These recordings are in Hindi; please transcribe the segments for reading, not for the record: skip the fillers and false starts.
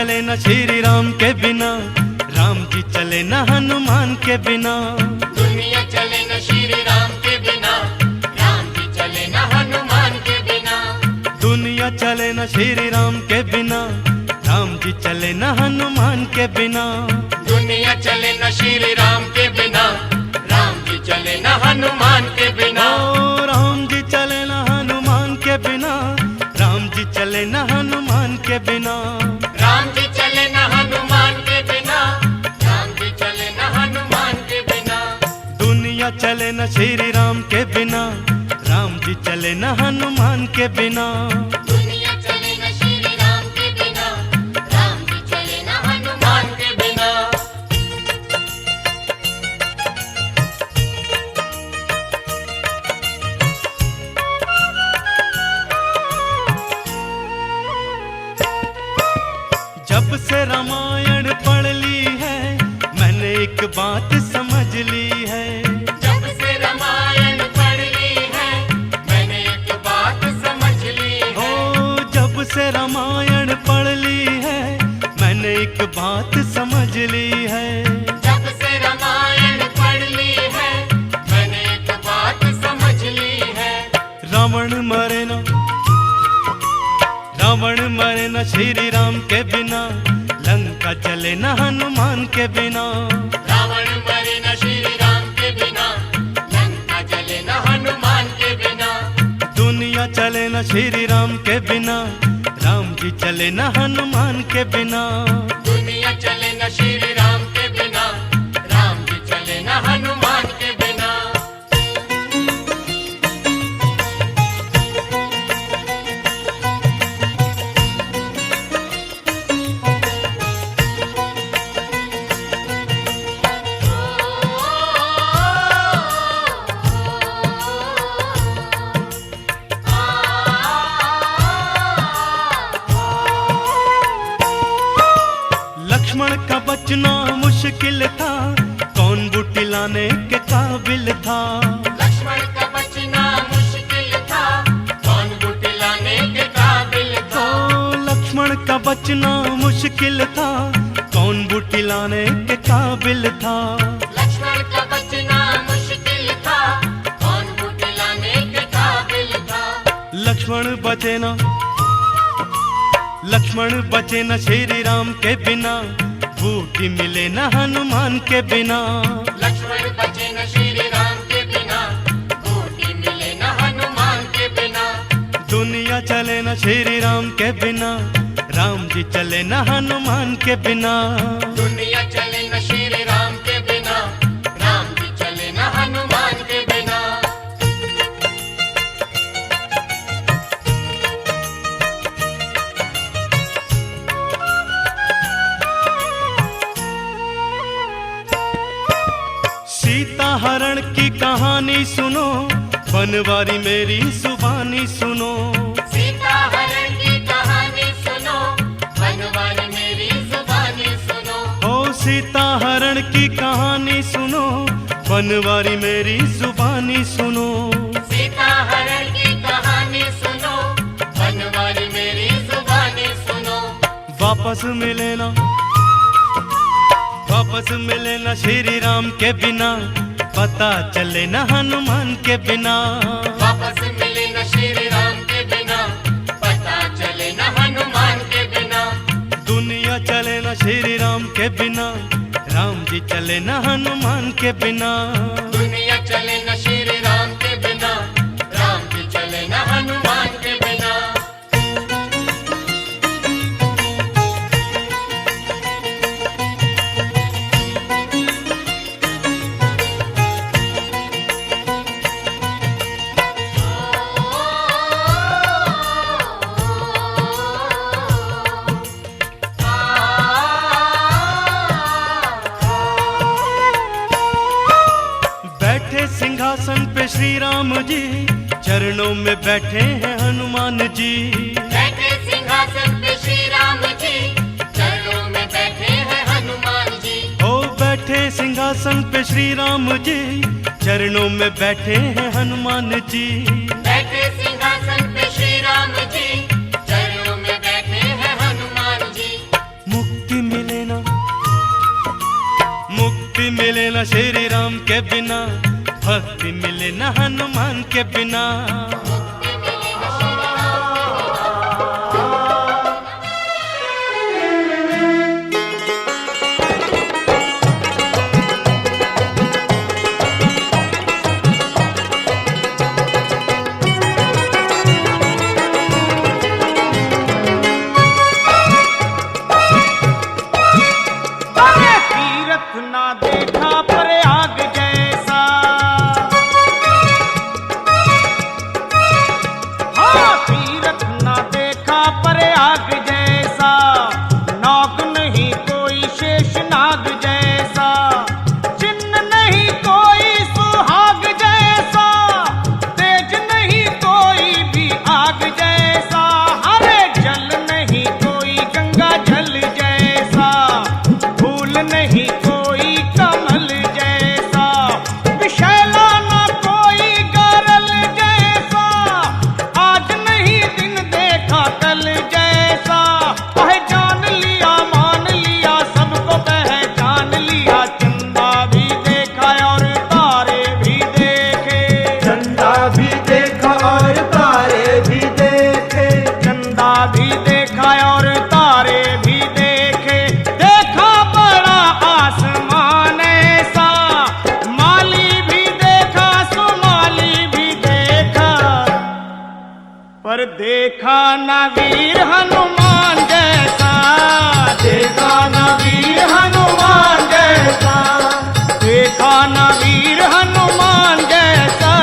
चले न श्री राम के बिना, राम जी चले न हनुमान के बिना। दुनिया चले न श्री राम के बिना, राम जी चले न हनुमान के बिना। दुनिया चले न श्री राम के बिना, राम जी चले न हनुमान के बिना। दुनिया चले न श्री राम के बिना, राम जी चले न हनुमान के बिना। ओ राम जी चले न हनुमान के बिना, राम जी चले न हनुमान के बिना। राम जी चले न हनुमान के बिना, राम जी चले न हनुमान के बिना। दुनिया चले न श्री राम के बिना, राम जी चले न हनुमान के बिना। दुनिया चले न श्री राम के बिना, राम जी चले न हनुमान के बिना। जब से रामायण पढ़ ली है, मैंने एक बात समझ ली है। जब से रामायण पढ़ ली है, मैंने एक बात समझ ली है। ओ जब से रामायण पढ़ ली है, मैंने एक बात समझ ली है। जब से रामायण पढ़ ली है, मैंने एक बात समझ ली है। रावण मरे न, रावण मरे न श्री राम के बिना, लंका चले न हनुमान के बिना। रावण मरे न श्री राम के बिना, लंका चले न हनुमान के बिना। दुनिया चले न श्री राम के बिना, राम जी चले न हनुमान के बिना। दुनिया चले न श्री राम के बिना, राम जी चले न हनुमान के बिना। लक्ष्मण का बचना मुश्किल था, कौन बूटी लाने के काबिल था। लक्ष्मण का बचना मुश्किल था, कौन बूटी लाने के काबिल था। ओ लक्ष्मण का बचना मुश्किल था, कौन बूटी लाने के काबिल था। लक्ष्मण का बचना मुश्किल था, कौन बूटी लाने के काबिल था। लक्ष्मण बचे न, लक्ष्मण बचे न श्री राम के बिना, बूटी मिले न हनुमान के बिना। लक्ष्मण बचे न श्री राम के बिना, बूटी मिले न हनुमान के बिना। दुनिया चले न श्री राम के बिना, राम जी चले न हनुमान के बिना। दुनिया चले न श्री राम के बिना, राम जी चले न हनुमान के बिना। सीता हरण की कहानी सुनो, बनवारी मेरी जुबानी सुनो। सीता हरण की कहानी सुनो, बनवारी मेरी जुबानी सुनो। ओ सीता हरण की कहानी सुनो, बनवारी मेरी जुबानी सुनो। सीता हरण की कहानी सुनो, बनवारी मेरी जुबानी सुनो। वापस मिले ना, वापस मिले न श्री राम के बिना, पता चले न हनुमान के बिना। वापस मिले न श्री राम के बिना, पता चले न हनुमान के बिना। दुनिया चले न श्री राम के बिना, राम जी चले न हनुमान के बिना। दुनिया चले न श्री राम के बिना, राम जी चले न हनुमान के बिना। सिंहासन पे श्री राम जी, चरणों में बैठे हैं हनुमान जी। बैठे सिंहासन पे श्री राम जी, चरणों में बैठे हैं हनुमान जी। ओ बैठे सिंहासन पे श्री राम जी, चरणों में बैठे हैं हनुमान जी। बैठे सिंहासन पे श्री राम जी, चरणों में बैठे हैं हनुमान जी। मिले न श्री राम के बिना, भक्ति मिले न हनुमान के बिना। ना देखा प्रयाग जैसा, हाँ तीरथ ना देखा प्रयाग जैसा, नाग नहीं कोई शेष नाग जैसा, चिन्ह नहीं कोई सुहाग जैसा, तेज नहीं कोई भी आग जैसा, हरे जल नहीं कोई गंगा जल जैसा, फूल नहीं कमल जैसा, विशैला न कोई गरल जैसा, आज नहीं दिन देखा कल जैसा, पहचान लिया मान लिया सबको पहचान लिया, चंदा भी देखा और तारे भी देखे, चंदा भी देखा और तारे भी देखे, चंदा भी देखा और तारे भी देखे, देखा बड़ा आसमान ऐसा, माली भी देखा सुमाली भी देखा, पर देखा न वीर हनुमान जैसा, देखा न वीर हनुमान जैसा, देखा न वीर हनुमान जैसा,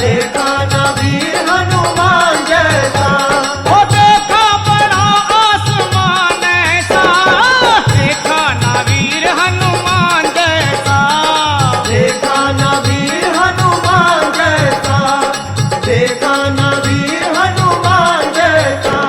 देखा न वीर हनुमान जैसा, वो देखा बड़ा आसमान ऐसा, देखा न वीर हनुमान जैसा, देखा न वीर हनुमान जैसा, देखा न वीर हनुमान जैसा।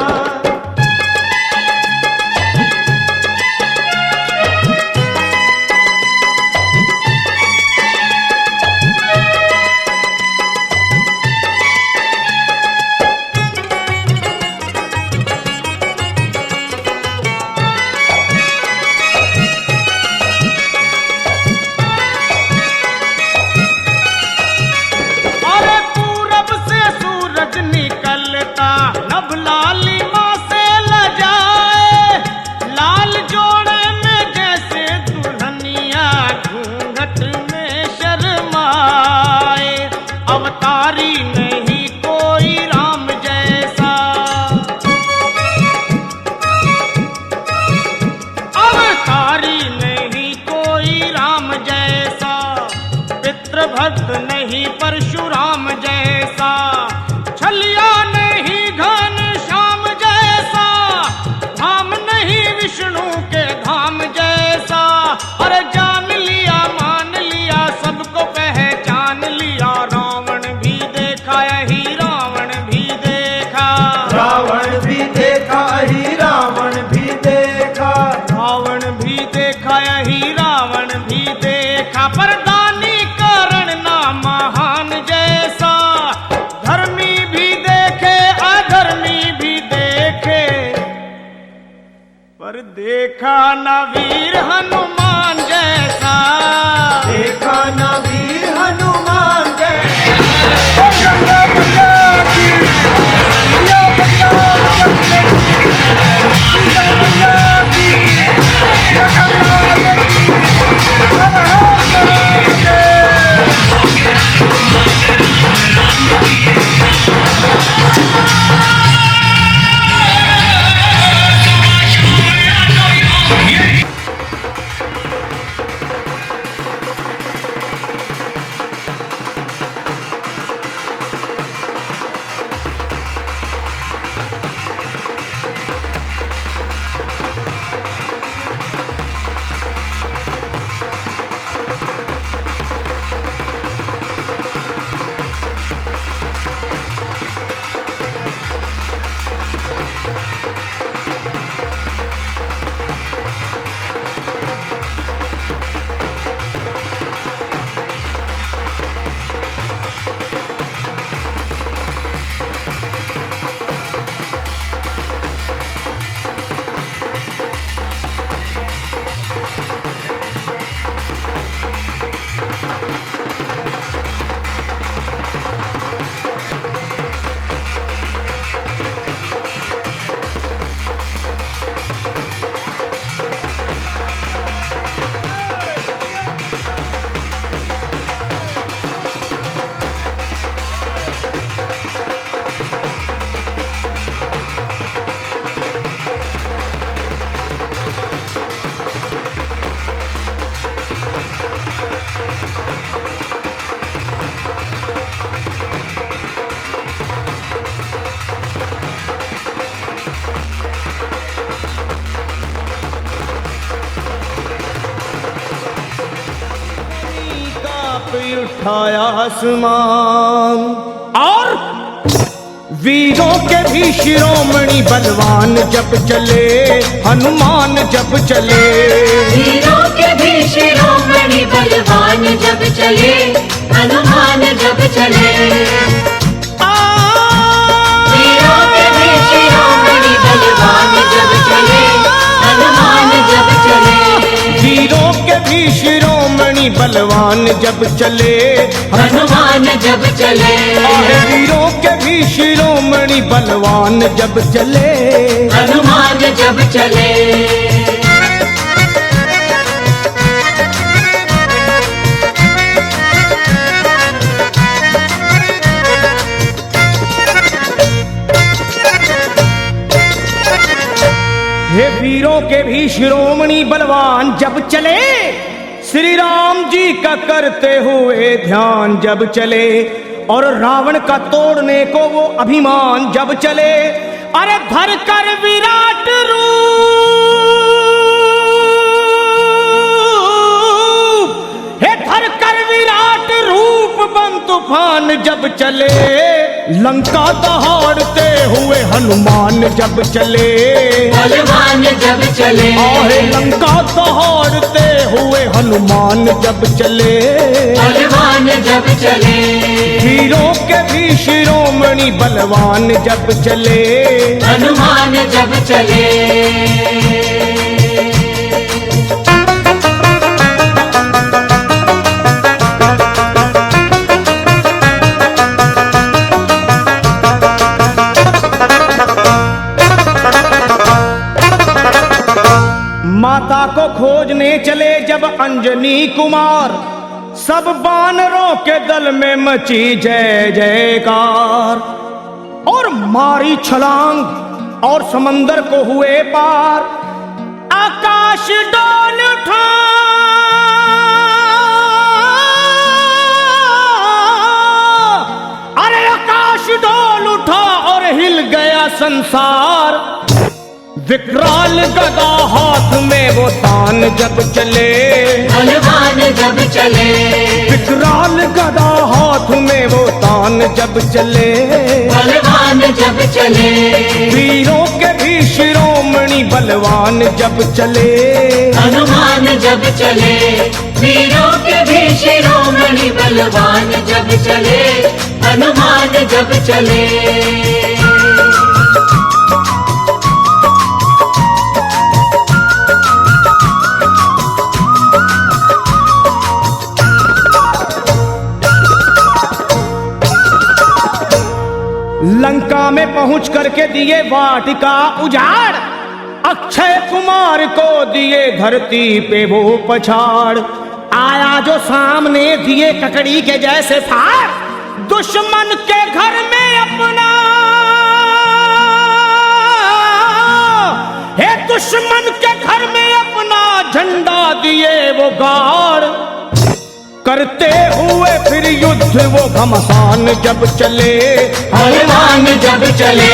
अरे पूरब से सूरज निकलता, नभ लालिमा से लजाए, लाल जोड़े में जैसे दुल्हनिया घूंघट में शर्माए, अवतारी नहीं कोई राम जैसा, अवतारी नहीं कोई राम जैसा, पितृभक्त नहीं परशुराम जैसा, छलिया नहीं घन श्याम जैसा, धाम नहीं विष्णु के धाम जैसा, अरे जान लिया मान लिया सबको पहचान लिया, रावण भी देखा यही रावण भी देखा, रावण भी देखा ही रावण भी देखा, रावण भी देखा यही रावण भी देखा, पर दानी करण ना महान जैसा, धर्मी भी देखे अधर्मी भी देखे, पर देखा न वीर हनुमान जैसा, देखा न वीर हनुमान जैसा। उठाया आसमान। और वीरों के भी शिरोमणि बलवान जब चले, हनुमान जब चले। वीरों के भी शिरोमणि बलवान जब चले, हनुमान जब चले। वीरों के भी शिरोमणि बलवान जब चले, हनुमान जब चले। वीरों के भी शिरोमणि बलवान जब चले, हनुमान जब चले। वीरों के भी शिरोमणि बलवान जब चले, हनुमान जब चले। हे वीरों के भी शिरोमणि बलवान जब चले, श्री राम जी का करते हुए ध्यान जब चले, और रावण का तोड़ने को वो अभिमान जब चले। अरे धर कर विराट रूप, हे धर कर विराट रूप बन तूफान जब चले, लंका दहाड़ते हुए हनुमान जब चले। बलवान जब चले। अरे लंका दहाड़ते हुए हनुमान जब चले, बलवान जब चले। वीरों के भी शिरोमणि बलवान जब चले, हनुमान जब चले। माता को खोजने चले जब अंजनी कुमार, सब वानरों के दल में मची जय जयकार। और मारी छलांग और समंदर को हुए पार, आकाश डोल उठा। अरे आकाश डोल उठा और हिल गया संसार। विकराल गदा हाथ में वो तान जब चले, बलवान जब चले। विकराल गदा हाथ में वो तान जब चले, बलवान जब चले। वीरों के भी शिरोमणि बलवान जब चले, हनुमान जब चले। वीरों के भी शिरोमणि बलवान जब चले, हनुमान जब चले। लंका में पहुंच करके दिए वाटिका उजाड़, अक्षय कुमार को दिए धरती पे वो पछाड़। आया जो सामने दिए ककड़ी के जैसे फाड़, दुश्मन के घर में अपना, हे दुश्मन के घर में अपना झंडा दिए वो गाड़। करते हुए फिर युद्ध वो घमसान जब चले, हनुमान जब चले।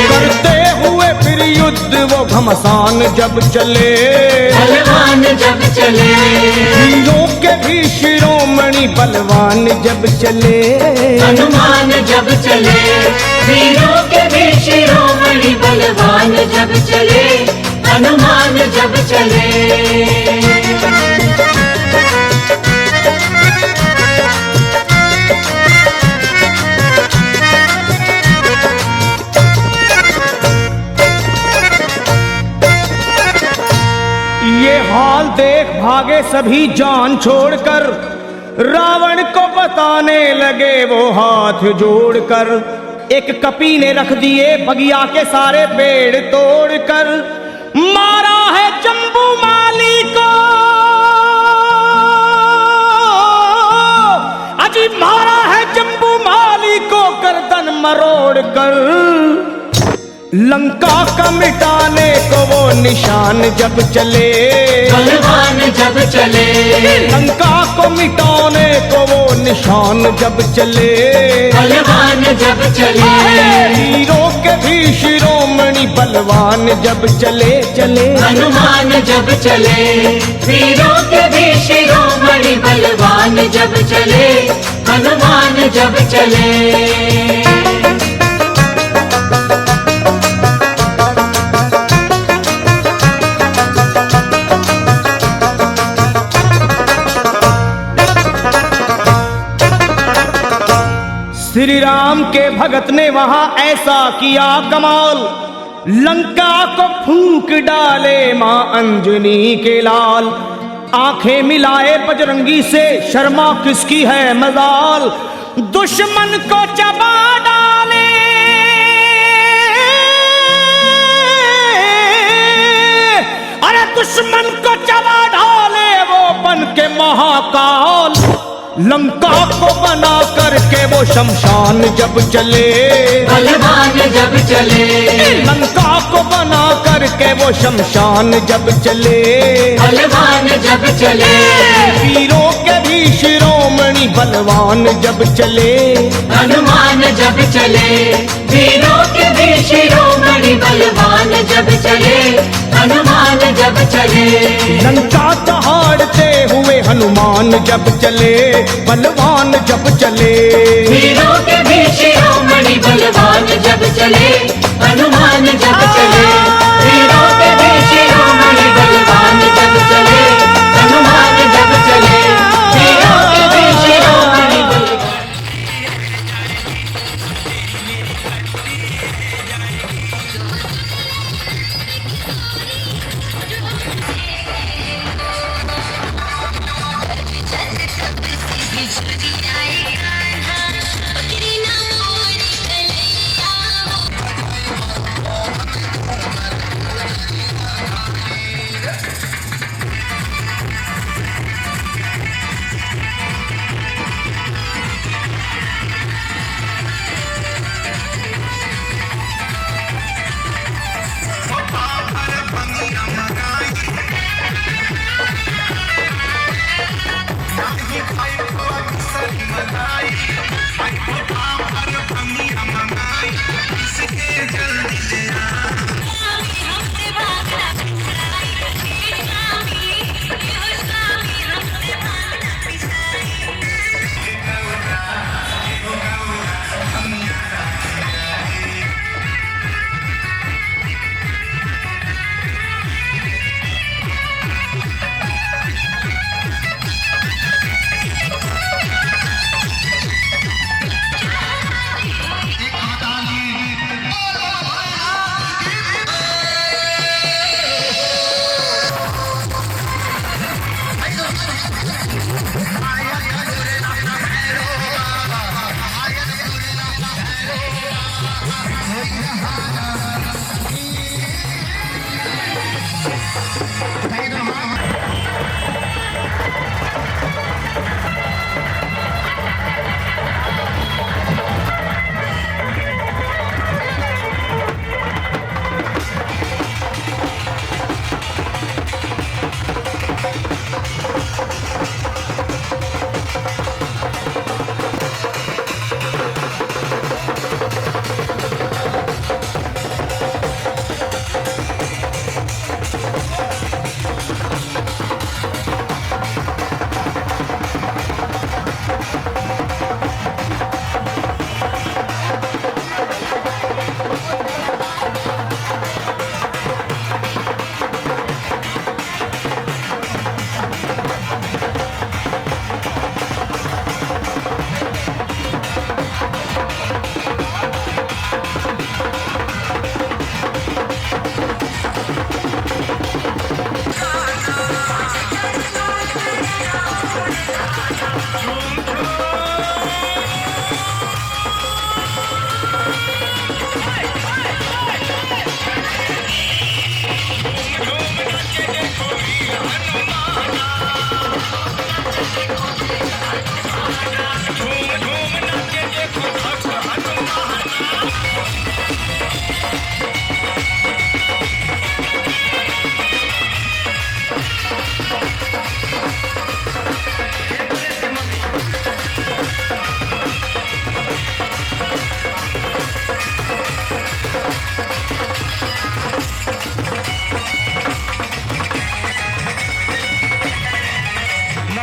करते हुए फिर युद्ध वो घमसान जब चले, बलवान जब चले। वीरों के भी शिरोमणि बलवान जब चले, हनुमान जब चले। वीरों के भी शिरोमणि बलवान जब चले, हनुमान जब चले। ये हाल देख भागे सभी जान छोड़कर, रावण को बताने लगे वो हाथ जोड़कर। एक कपी ने रख दिए बगिया के सारे पेड़ तोड़कर, मारा है जम्बू माली को, अजी मारा है जम्बू माली को गर्दन मरोड़ कर। लंका का मिटाने को वो निशान जब चले, बलवान जब चले, लंका को मिटाने को वो निशान जब चले, बलवान जब चले, हीरो के भी शिरोमणि बलवान जब चले चले, हनुमान जब चले, वीरों के भी शिरोमणि बलवान जब चले, हनुमान जब चले। श्री राम के भगत ने वहां ऐसा किया कमाल, लंका को फूंक डाले मां अंजनी के लाल। आंखें मिलाए बजरंगी से, शर्मा किसकी है मजाल, दुश्मन को चबा डाले, अरे दुश्मन को चबा डाले वो बन के महाकाल। लंका को बना करके वो शमशान जब चले, बलवान जब चले, लंका को बना करके वो शमशान जब चले, बलवान जब चले, वीरों के भी शिरोमणि बलवान जब चले, हनुमान जब चले, वीरों के भी शिरोमणि बलवान जब चले, हनुमान जब चले। लंका दहाड़ते हुए हनुमान जब चले, बलवान जब चले, वीरों के भी शिरोमणि बलवान जब चले, हनुमान जब चले, वीरों के भी शिरोमणि बलवान जब चले, हनुमान जब चले, वीरों के भी शिरोमणि बलवान।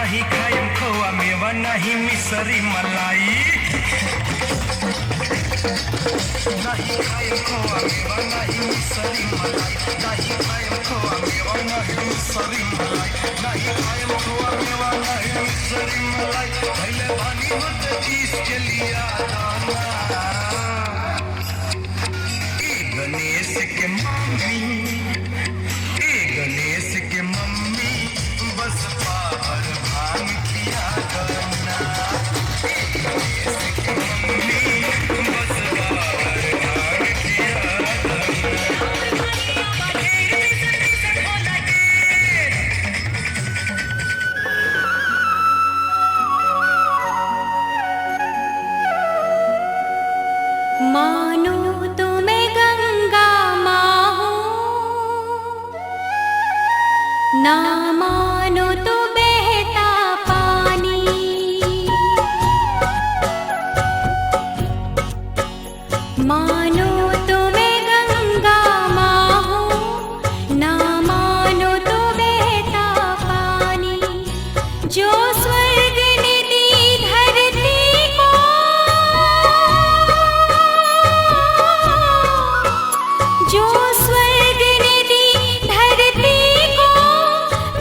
नहीं खाएम खोआ मेवा नहीं मिसरी मलाई नहीं खाएम खोआ मेवा नहीं मिसरी मलाई नहीं खाएम खोआ मेवा नहीं मिसरी मलाई नहीं खाएम खोआ मेवा नहीं मिसरी मलाई पहले पानी मत चीज के लिया दाना गणेश के मम्मी गणेश के मम्मी बस पावर भान किया करना गणेश के मम्मी बस पावर भान किया मानो तुम्हें गंगा माँ हो ना मानो तो बहता पानी मानो तुम्हें गंगा माँ हो ना मानो तो बहता पानी जो स्वर्ग ने दी धरती को जो स्वर्ग ने दी धरती को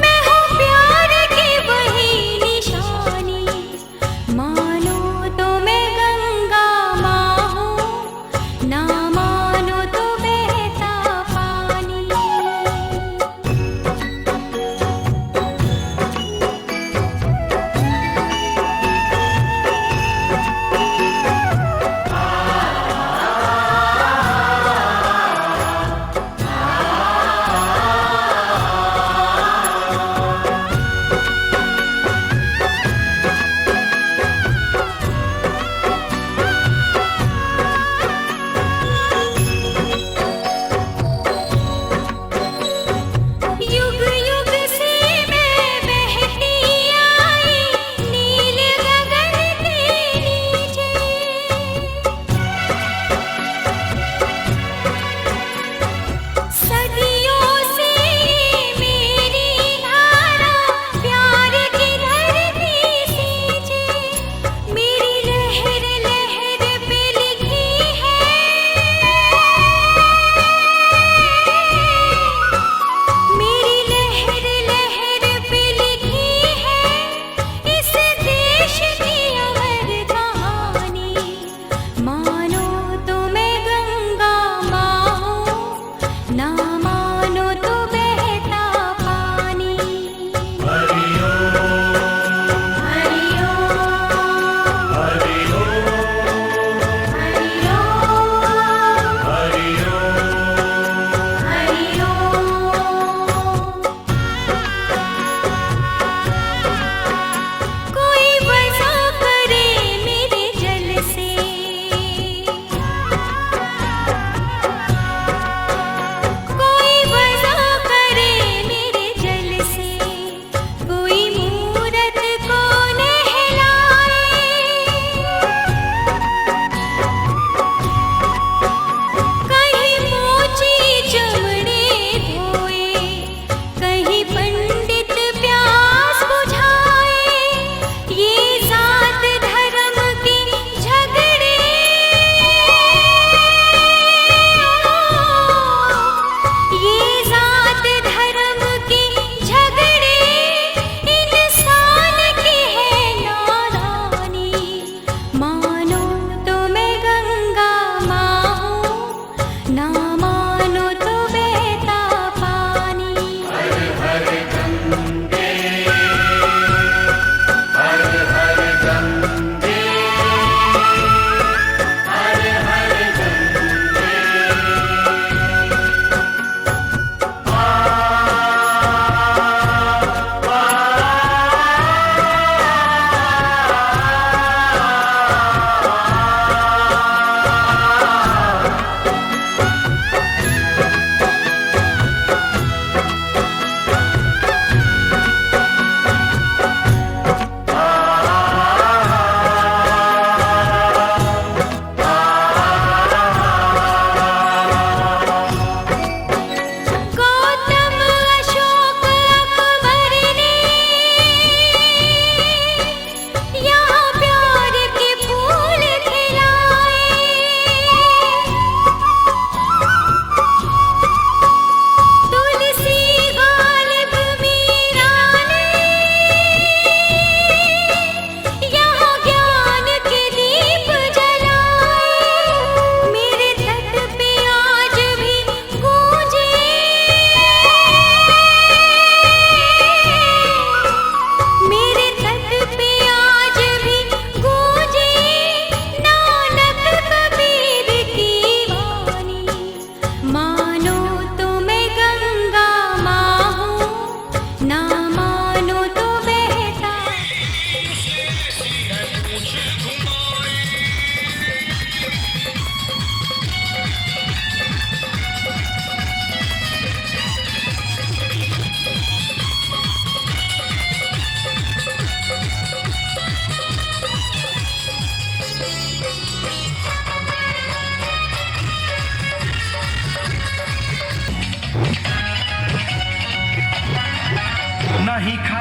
मैं हूँ प्यार की वही निशानी मानो तो मैं गंगा माँ हूँ ना मानो तो बहता पानी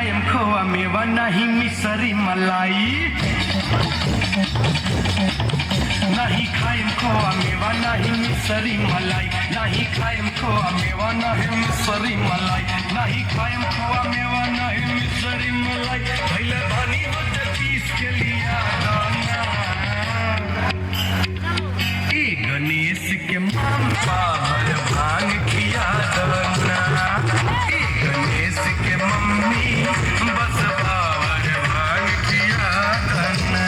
खाएम खोआ मेवा नहीं मिसरी मलाई नहीं खाएम खोआ मेवा नहीं मिसरी मलाई नहीं खाएम खोआ मेवा नहीं मिसरी मलाई नहीं खाएम खोआ मेवा नहीं मिसरी मलाई पहले पानी बच पीस के लिया दाना ए गणेश के मामा भर भांग किया दाना ए गणेश के मम्मी बस बावर भांग किया दाना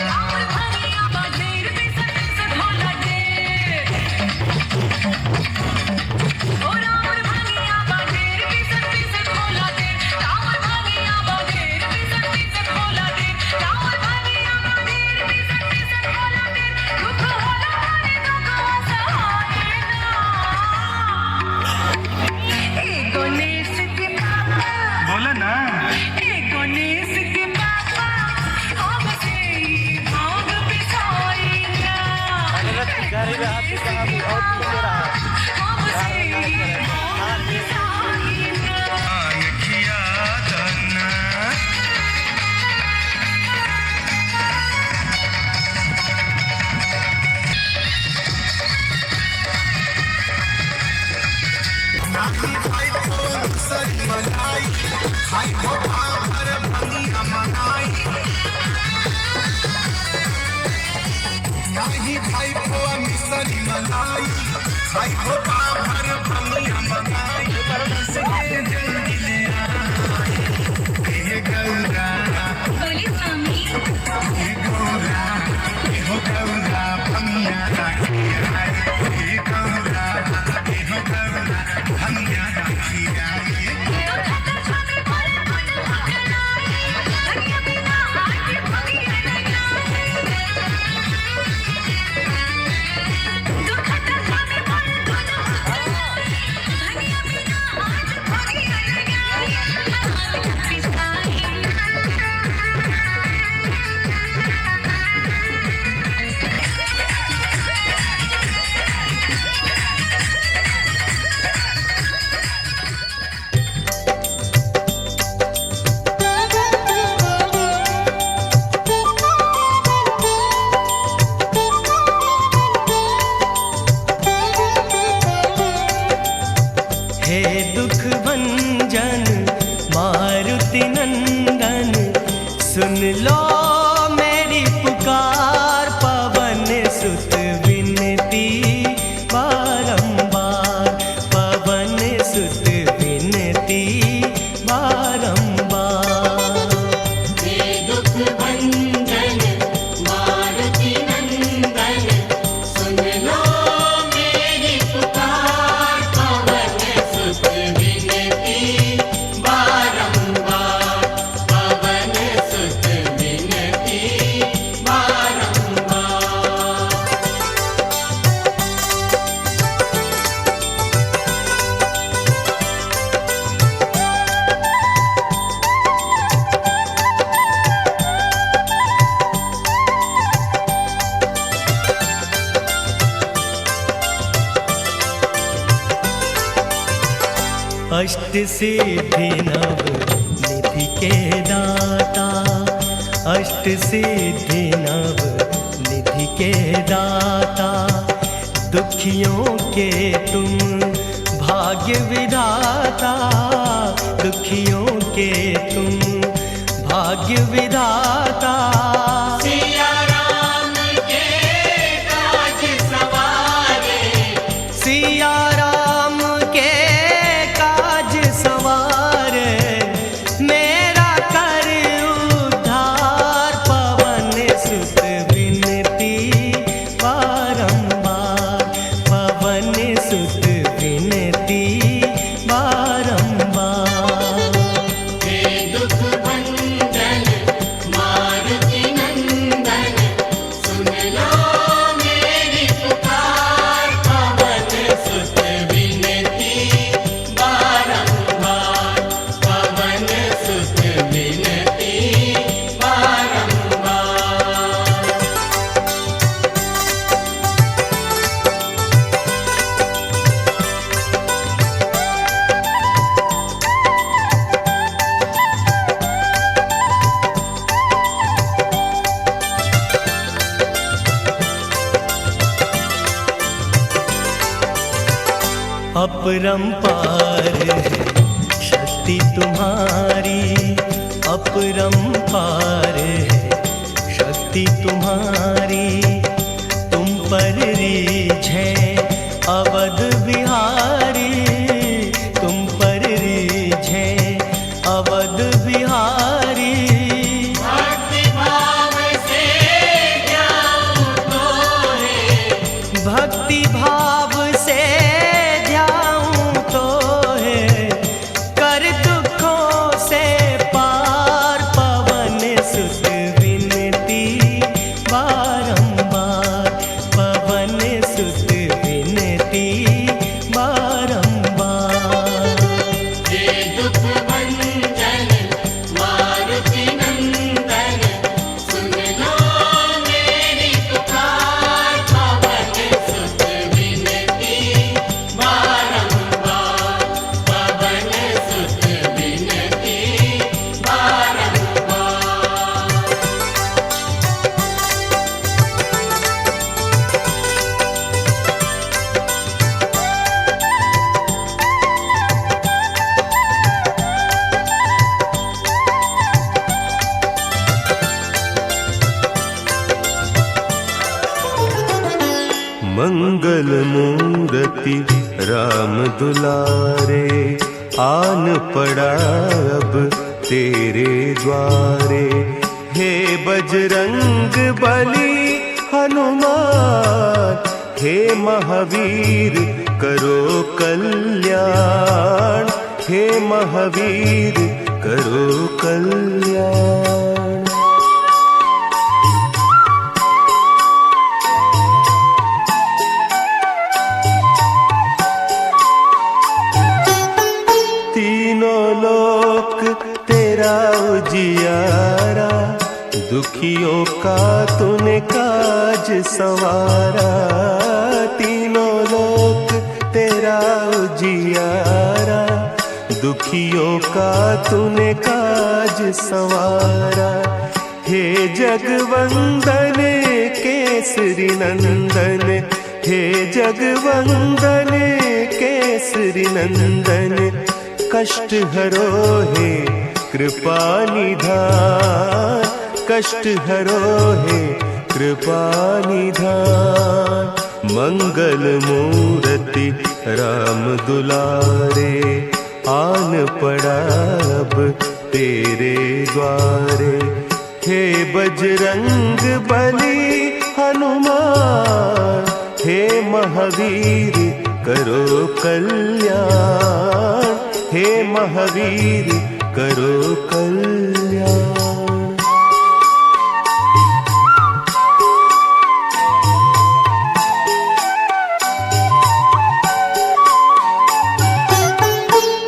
बोला ना भांग किया दाना हे दुख भंजन मारुति नंदन सुन लो मेरी पुकार पवन सुत विनती बारंबार पवन सुत विनती बारंबार दुख भंजन मारुति नंदन सुन लो मेरी पुकार पवन सुत विनती बारंबार पवन सुत विनती बारंबार अष्ट सिद्धि नव निधि के दाता अष्ट सिद्धि नव निधि के दाता दुखियों के तुम भाग्य विधाता दुखियों के तुम भाग्य विधाता सिया राम के काज सवारे सिया राम के काज सवारे मेरा कर उद्धार पवन सुत विनती बारंबार पवन सुत विनती बारंबार हे दुख भंजन मारुति अपरंपार है शक्ति तुम्हारी, अपरंपार है शक्ति तुम्हारी। तुम पर रीझ है अवध बिहारी, तुम पर रीझ है अवध बिहारी। भक्ति भाव से ध्याऊं तो है, भक्ति भाव से ध्याऊं तो है, कर दुखों से पार पवन सुत विनती बारंबार, पवन सुत विनती बारंबार। हे दुख भंजन मारुति नंदन, सुन लो मेरी पुकार, पवन सुत विनती बारंबार, पवन सुत विनती बारंबार। मंगल मूर्ति राम दुलारे, आन पड़ा अब तेरे द्वारे। हे बजरंग बली हनुमान, हे महावीर करो कल्याण, हे महावीर करो कल्याण। तीनों लोक तेरा उजियारा, दुखियों का तूने काज संवारा। तीनों लोक तेरा उजियारा, दुखियों का तूने काज संवारा। हे जगवंदन केसरी नंदन, हे जगवंदन केसरी नंदन। कष्ट हरो हे कृपा निधान, कष्ट हरो हे कृपा निधान। मंगल मूर्ति राम दुलारे, आन पड़ा अब तेरे द्वारे। हे बजरंग बली हनुमान, हे महावीर करो कल्याण, हे महावीर करो कल्याण।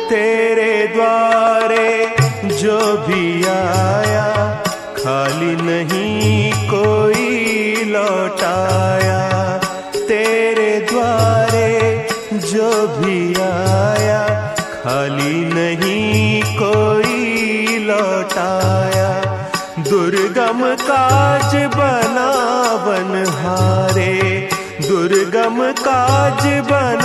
तेरे द्वारे जो भी आया, खाली नहीं कोई लौटाया। तेरे द्वारे जो भी आया, खाली नहीं कोई लौटाया। दुर्गम काज बनावन हारे, दुर्गम काज बन